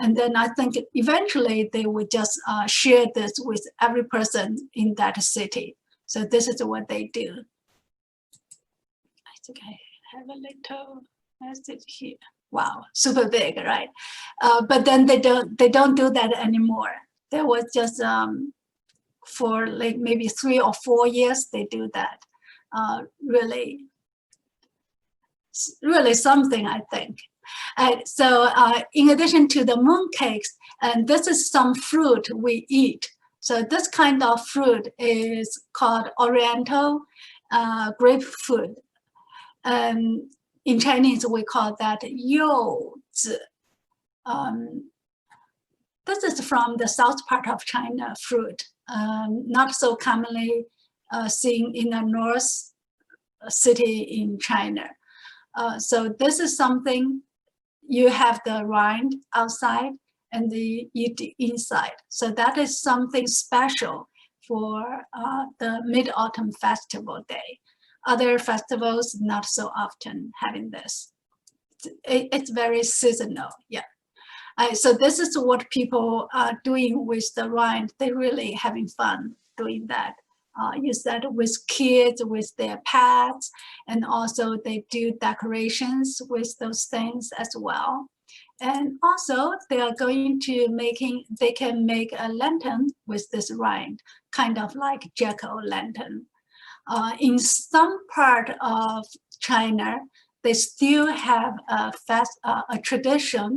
And then I think eventually they would just share this with every person in that city. So this is what they do. I think I have a little message here. Wow, super big, right? But then they don't do that anymore. There was just for like maybe 3 or 4 years they do that. Really something, I think. So in addition to the mooncakes, and this is some fruit we eat. So this kind of fruit is called Oriental grapefruit. In Chinese, we call that 柚子. This is from the south part of China fruit, not so commonly seen in the north city in China. So this is something you have the rind outside and you eat the inside. So that is something special for the Mid-Autumn Festival Day. Other festivals, not so often having this. It's very seasonal, yeah. So this is what people are doing with the rind. They're really having fun doing that. Use that with kids, with their pets, and also they do decorations with those things as well. And also they are going to they can make a lantern with this rind, kind of like jack-o'-lantern. In some part of China, they still have a tradition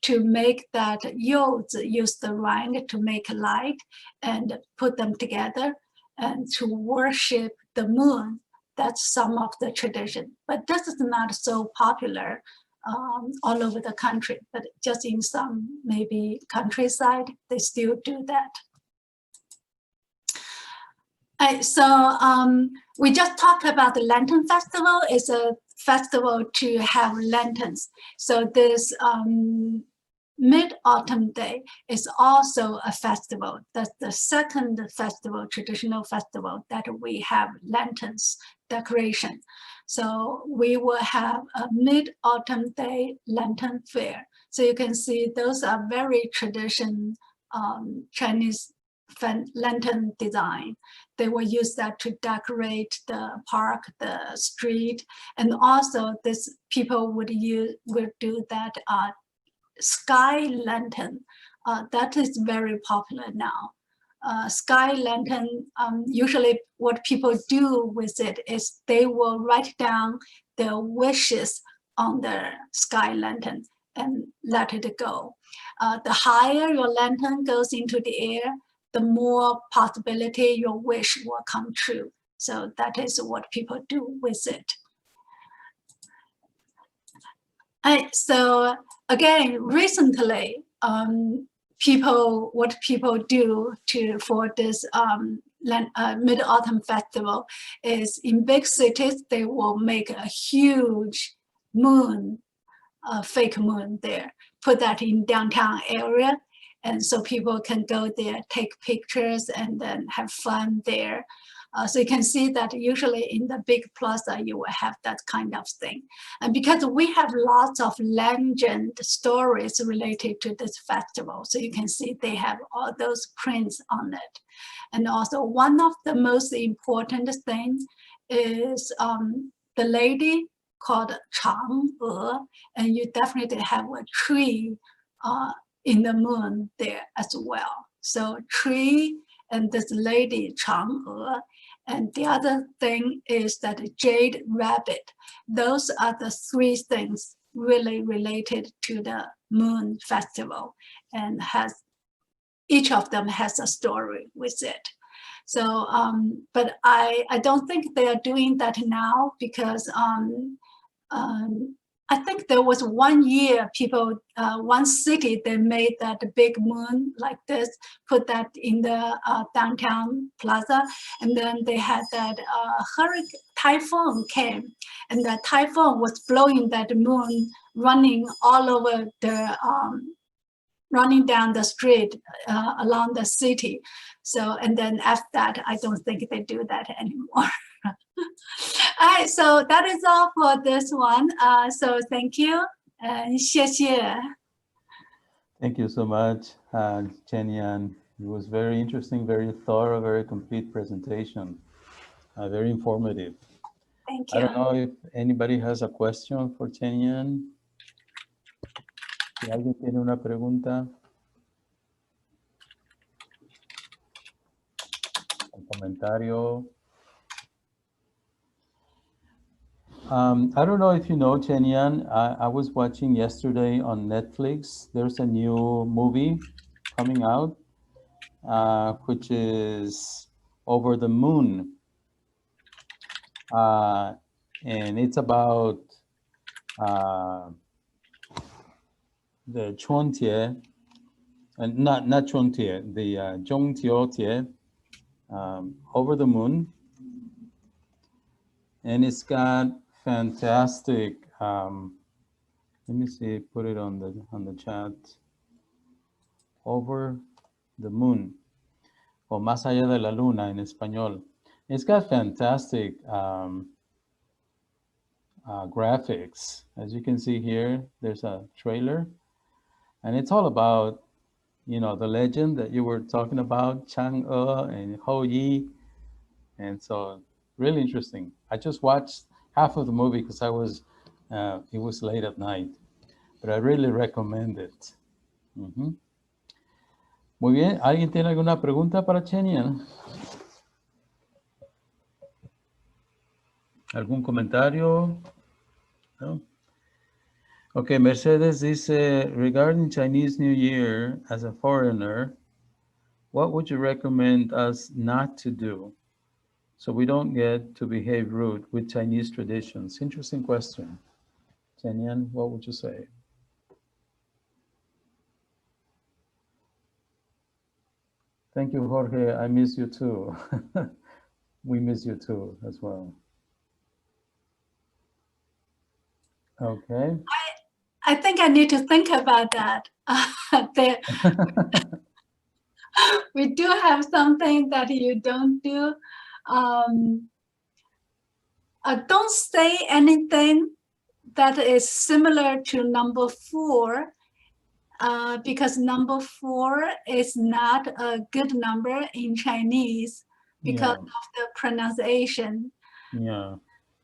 to make that 柚子, use the rind to make light and put them together and to worship the moon. That's some of the tradition. But this is not so popular all over the country, but just in some maybe countryside, they still do that. So we just talked about the Lantern Festival. It's a festival to have lanterns. So this Mid-Autumn Day is also a festival. That's the second festival, traditional festival, that we have lanterns decoration. So we will have a Mid-Autumn Day lantern fair. So you can see those are very traditional Chinese lantern design. They will use that to decorate the park, the street, and also this people would do that sky lantern. That is very popular now. Sky lantern, usually what people do with it is they will write down their wishes on the sky lantern and let it go. The higher your lantern goes into the air, the more possibility your wish will come true. So that is what people do with it. So again, recently, what people do for this Mid-Autumn Festival is in big cities, they will make a huge moon, fake moon there, put that in downtown area. And so people can go there, take pictures, and then have fun there. So you can see that usually in the big plaza, you will have that kind of thing. And because we have lots of legend stories related to this festival, so you can see they have all those prints on it. And also one of the most important things is the lady called Chang'e, and you definitely have a tree in the moon there as well. So tree and this lady Chang'e. And the other thing is that jade rabbit. Those are the three things really related to the moon festival, and each of them has a story with it. So, but I don't think they are doing that now because I think there was one year people, one city, they made that big moon like this, put that in the downtown plaza, and then they had that typhoon came, and the typhoon was blowing that moon, running all over the, running down the street along the city. So, and then after that, I don't think they do that anymore. All right, so that is all for this one. So thank you. 谢谢. Thank you so much, Chenian. It was very interesting, very thorough, very complete presentation. Very informative. Thank you. I don't know if anybody has a question for Chenian. Si alguien tiene una pregunta, un comentario. I don't know if you know, Chenian, I was watching yesterday on Netflix. There's a new movie coming out, which is Over the Moon. And it's about the Chuantie, and not Chuantie, the Zhongtiao Over the Moon. And it's got fantastic, let me see, put it on the chat. Over the Moon, o Más allá de la luna en español. It's got fantastic graphics. As you can see here, there's a trailer, and it's all about, you know, the legend that you were talking about, Chang'e and Hou Yi, and so really interesting. I just watched half of the movie because it was late at night, but I really recommend it. Muy bien, ¿alguien tiene alguna pregunta para Chenian? ¿Algún comentario? No? Okay, Mercedes dice, regarding Chinese New Year, as a foreigner, what would you recommend us not to do so we don't get to behave rude with Chinese traditions? Interesting question. Chenian, what would you say? Thank you, Jorge. I miss you too. We miss you too as well. Okay. I think I need to think about that. We do have something that you don't do. Don't say anything that is similar to number 4 because number 4 is not a good number in Chinese because of the pronunciation. Yeah.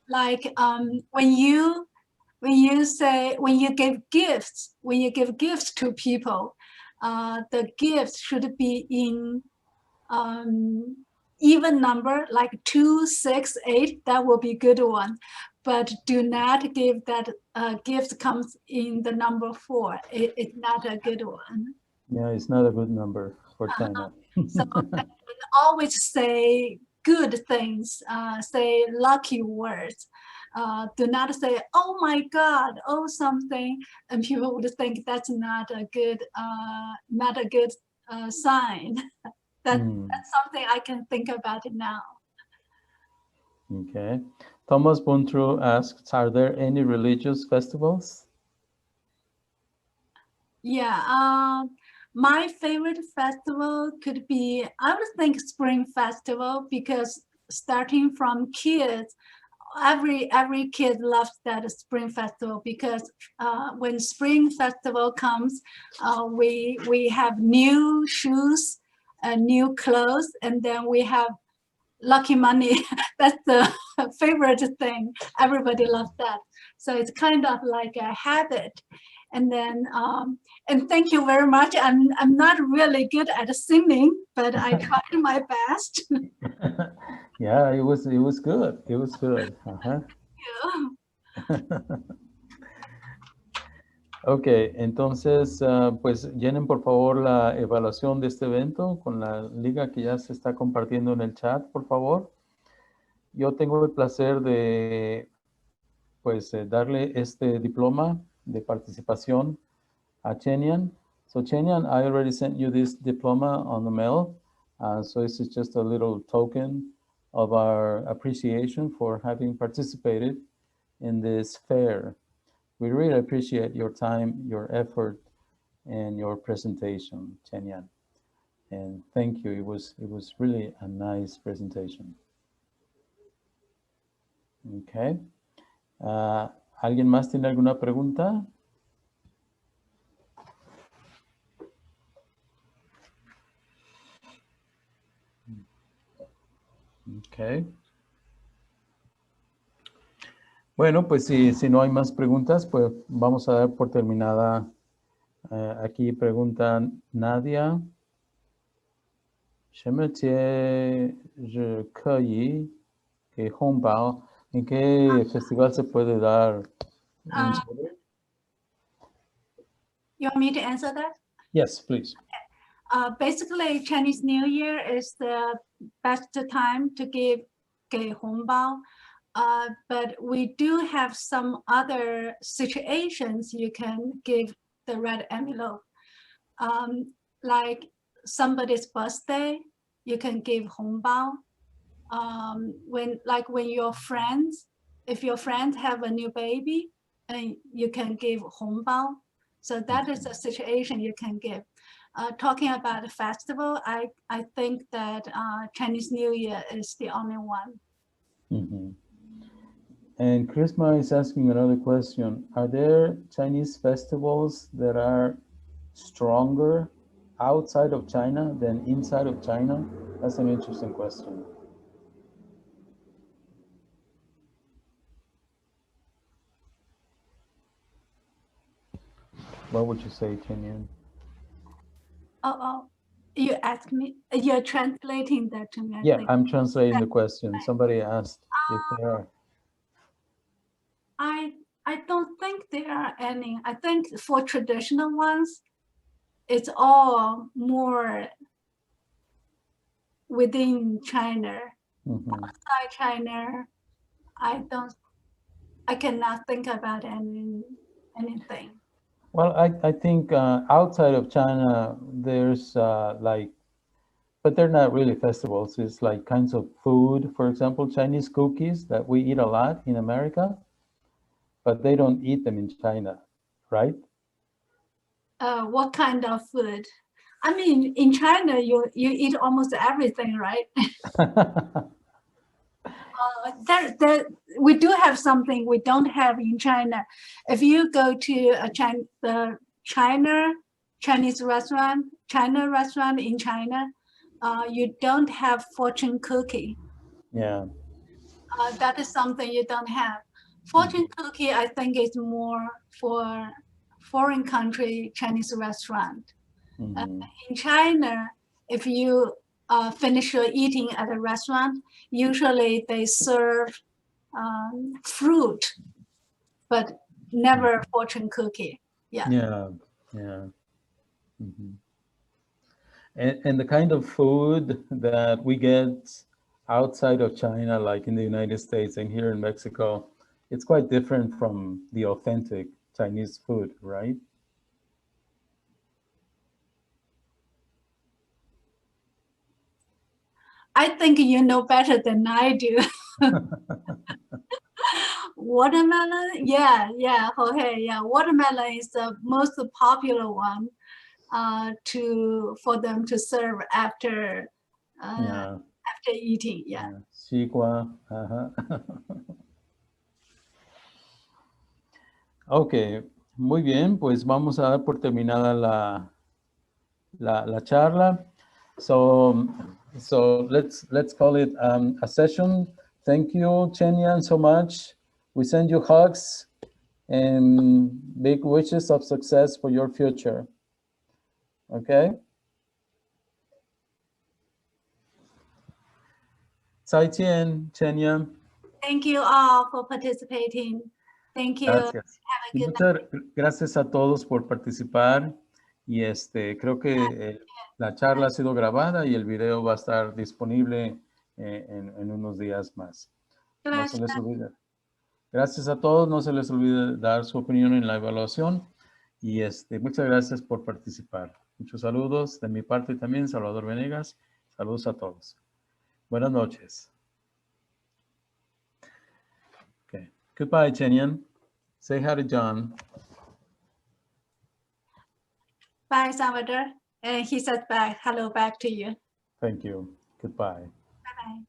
Like when you give gifts, to people, the gifts should be in even number, like 2, 6, 8. That will be good one. But do not give that gift comes in the number 4. It's not a good one. Yeah, it's not a good number for China. So always say good things, say lucky words. Do not say, oh my God, oh something, and people would think that's not a good sign. That's something I can think about it now. Okay. Thomas Buntru asks, are there any religious festivals? Yeah, my favorite festival could be, I would think Spring Festival, because starting from kids, every kid loves that Spring Festival, because when Spring Festival comes, we have new shoes, new clothes, and then we have lucky money. That's the favorite thing. Everybody loves that. So it's kind of like a habit. And then, and thank you very much. I'm not really good at singing, but I tried my best. Yeah, it was good. It was good. Ok, entonces, pues llenen por favor la evaluación de este evento con la liga que ya se está compartiendo en el chat, por favor. Yo tengo el placer de, pues, darle este diploma de participación a Chenian. So Chenian, I already sent you this diploma on the mail. So this is just a little token of our appreciation for having participated in this fair. We really appreciate your time, your effort, and your presentation, Chenian. And thank you. It was really a nice presentation. Okay. ¿Alguien más tiene alguna pregunta? Okay. Bueno, pues si no hay más preguntas, pues vamos a dar por terminada. Aquí preguntan Nadia. ¿En qué festival se puede dar un sobre? You want me to answer that? Yes, please. Basically, Chinese New Year is the best time to give 给红包. But we do have some other situations you can give the red envelope. Like somebody's birthday, you can give 红包. When your friends, if your friends have a new baby, and you can give 红包. So that is a situation you can give. Talking about a festival, I think that Chinese New Year is the only one. Mm-hmm. And Chrisma is asking another question. Are there Chinese festivals that are stronger outside of China than inside of China? That's an interesting question. What would you say, Chenyan? Oh, you asked me, you're translating that to me. Yeah, I'm translating the question. Somebody asked if there are. I don't think there are any. I think for traditional ones, it's all more within China. Outside China, I cannot think about anything. Well, I think outside of China, there's but they're not really festivals. It's like kinds of food. For example, Chinese cookies that we eat a lot in America, but they don't eat them in China, right? What kind of food? I mean, in China, you eat almost everything, right? We do have something we don't have in China. If you go to China Chinese restaurant, China restaurant in China, you don't have fortune cookie. Yeah. That is something you don't have. Fortune cookie, I think, is more for foreign country Chinese restaurant. In China, if you finish your eating at a restaurant, usually they serve fruit, but never fortune cookie. Yeah. Yeah. Yeah. And the kind of food that we get outside of China, like in the United States and here in Mexico, it's quite different from the authentic Chinese food, right? I think you know better than I do. Watermelon, yeah, okay, yeah. Watermelon is the most popular one for them to serve after after eating. Yeah. Chihuahua. Ok, muy bien, pues vamos a dar por terminada la charla. So let's call it a session. Thank you, Chenyan, so much. We send you hugs and big wishes of success for your future. Okay? 再见, Chenyan. Thank you all for participating. Thank you. Gracias. Have a Y good muchas night. gracias a todos por participar. Y creo que la charla ha sido grabada y el video va a estar disponible en unos días más. No se les olvide. Gracias a todos. No se les olvide dar su opinión en la evaluación. Y muchas gracias por participar. Muchos saludos de mi parte también, Salvador Venegas. Saludos a todos. Buenas noches. Okay. Goodbye, Chenyan. Say hi to John. Bye, Salvador. And he said back, hello back to you. Thank you. Goodbye. Bye-bye.